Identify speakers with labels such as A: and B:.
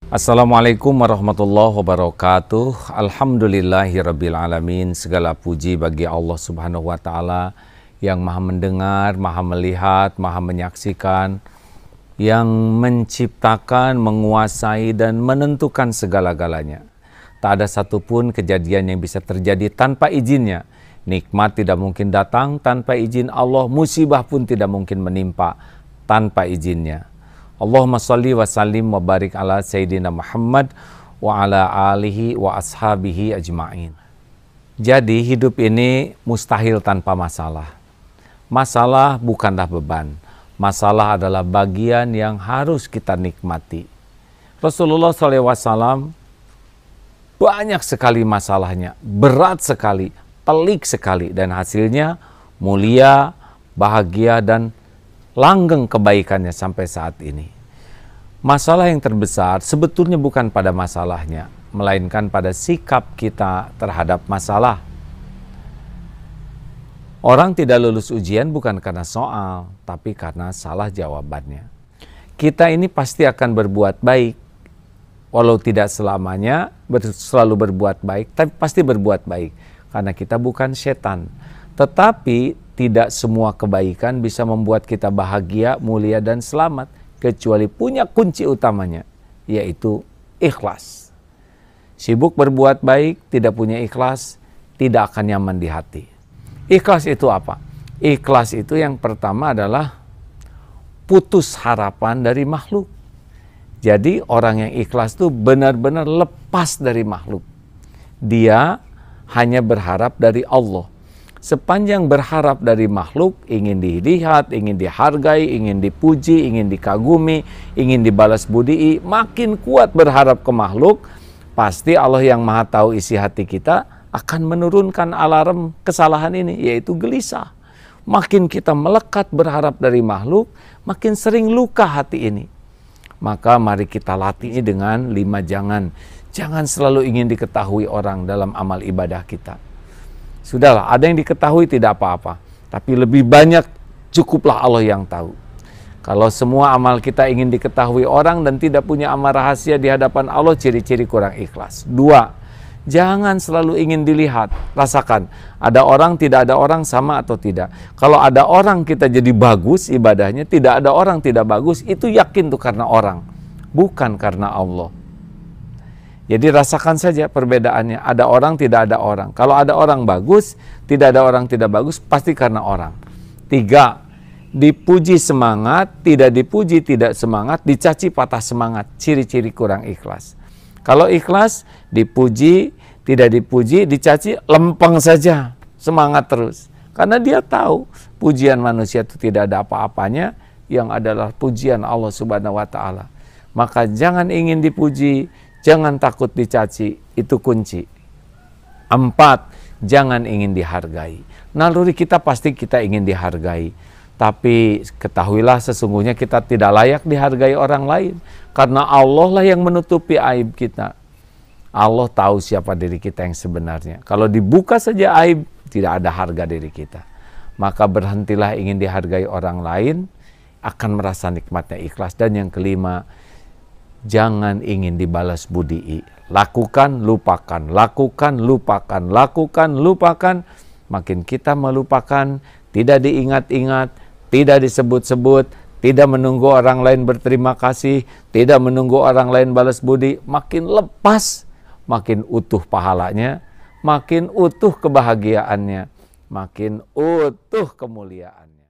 A: Assalamualaikum warahmatullahi wabarakatuh. Alhamdulillahirrabbilalamin. Segala puji bagi Allah subhanahu wa ta'ala yang maha mendengar, maha melihat, maha menyaksikan, yang menciptakan, menguasai, dan menentukan segala-galanya. Tak ada satupun kejadian yang bisa terjadi tanpa izinnya. Nikmat tidak mungkin datang tanpa izin Allah, musibah pun tidak mungkin menimpa tanpa izinnya. Allahumma salli wa sallim wa barik ala Sayyidina Muhammad wa ala alihi wa ashabihi ajma'in. Jadi hidup ini mustahil tanpa masalah. Masalah bukanlah beban. Masalah adalah bagian yang harus kita nikmati. Rasulullah SAW banyak sekali masalahnya, berat sekali, pelik sekali, dan hasilnya mulia, bahagia, dan langgeng kebaikannya sampai saat ini. Masalah yang terbesar sebetulnya bukan pada masalahnya, melainkan pada sikap kita terhadap masalah. Orang tidak lulus ujian bukan karena soal, tapi karena salah jawabannya. Kita ini pasti akan berbuat baik, walau tidak selamanya selalu berbuat baik, tapi pasti berbuat baik, karena kita bukan setan. Tetapi tidak semua kebaikan bisa membuat kita bahagia, mulia, dan selamat, kecuali punya kunci utamanya, yaitu ikhlas. Sibuk berbuat baik, tidak punya ikhlas, tidak akan nyaman di hati. Ikhlas itu apa? Ikhlas itu yang pertama adalah putus harapan dari makhluk. Jadi orang yang ikhlas itu benar-benar lepas dari makhluk. Dia hanya berharap dari Allah. Sepanjang berharap dari makhluk, ingin dilihat, ingin dihargai, ingin dipuji, ingin dikagumi, ingin dibalas budi, makin kuat berharap ke makhluk, pasti Allah yang maha tahu isi hati kita akan menurunkan alarm kesalahan ini, yaitu gelisah. Makin kita melekat berharap dari makhluk, makin sering luka hati ini. Maka mari kita latih dengan 5 jangan. Jangan selalu ingin diketahui orang dalam amal ibadah kita. Sudahlah, ada yang diketahui tidak apa-apa, tapi lebih banyak cukuplah Allah yang tahu. Kalau semua amal kita ingin diketahui orang dan tidak punya amal rahasia di hadapan Allah, ciri-ciri kurang ikhlas. 2, jangan selalu ingin dilihat. Rasakan, ada orang, tidak ada orang, sama atau tidak. Kalau ada orang kita jadi bagus ibadahnya, tidak ada orang tidak bagus, itu yakin tuh karena orang, bukan karena Allah. Jadi rasakan saja perbedaannya. Ada orang, tidak ada orang. Kalau ada orang bagus, tidak ada orang tidak bagus, pasti karena orang. 3, dipuji semangat, tidak dipuji tidak semangat, dicaci patah semangat. Ciri-ciri kurang ikhlas. Kalau ikhlas, dipuji, tidak dipuji, dicaci, lempeng saja. Semangat terus. Karena dia tahu pujian manusia itu tidak ada apa-apanya, yang adalah pujian Allah Subhanahu wa ta'ala. Maka jangan ingin dipuji, jangan takut dicaci, itu kunci. 4, jangan ingin dihargai. Naluri kita pasti kita ingin dihargai. Tapi ketahuilah sesungguhnya kita tidak layak dihargai orang lain. Karena Allah lah yang menutupi aib kita. Allah tahu siapa diri kita yang sebenarnya. Kalau dibuka saja aib, tidak ada harga diri kita. Maka berhentilah ingin dihargai orang lain, akan merasa nikmatnya ikhlas. Dan yang kelima, jangan ingin dibalas budi. Lakukan, lupakan, lakukan, lupakan, lakukan, lupakan. Makin kita melupakan, tidak diingat-ingat, tidak disebut-sebut, tidak menunggu orang lain berterima kasih, tidak menunggu orang lain balas budi, makin lepas, makin utuh pahalanya, makin utuh kebahagiaannya, makin utuh kemuliaannya.